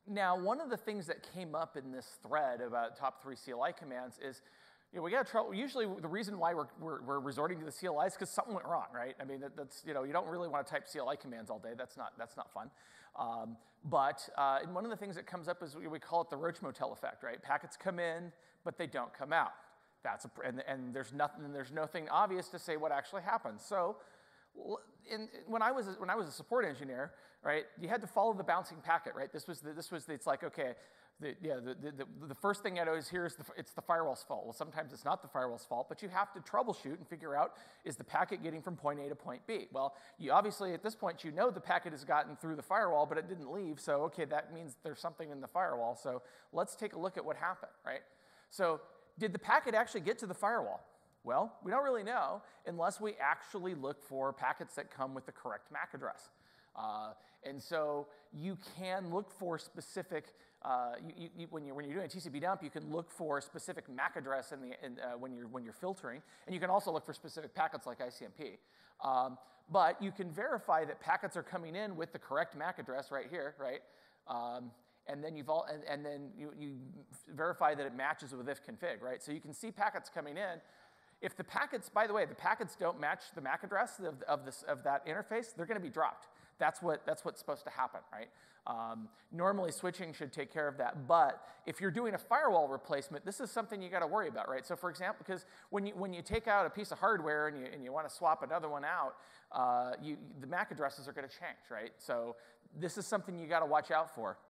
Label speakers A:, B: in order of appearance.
A: Now, one of the things that came up in this thread about top 3 CLI commands is, we got trouble. Usually, the reason why we're resorting to the CLI is because something went wrong, right? I mean, that's you don't really want to type CLI commands all day. That's not fun. And one of the things that comes up is we call it the Roach Motel effect, right? Packets come in, but they don't come out. And there's nothing obvious to say what actually happens. So, when I was a support engineer, right, you had to follow the bouncing packet, right? It's like, okay, the first thing I'd always hear is it's the firewall's fault. Well, sometimes it's not the firewall's fault, but you have to troubleshoot and figure out, is the packet getting from point A to point B? Well, you obviously at this point the packet has gotten through the firewall, but it didn't leave. So okay, that means there's something in the firewall. So let's take a look at what happened, right? So did the packet actually get to the firewall? Well, we don't really know unless we actually look for packets that come with the correct MAC address. And so you can look for specific, when you're doing a TCP dump, you can look for a specific MAC address when you're filtering, and you can also look for specific packets like ICMP. But you can verify that packets are coming in with the correct MAC address right here, right? And then you verify that it matches with ifconfig, right? So you can see packets coming in. If the packets, by the way, the packets don't match the MAC address of that interface, they're going to be dropped. That's what's supposed to happen, right? Normally, switching should take care of that. But if you're doing a firewall replacement, this is something you got to worry about, right? So, for example, because when you take out a piece of hardware and you want to swap another one out, the MAC addresses are going to change, right? So this is something you got to watch out for.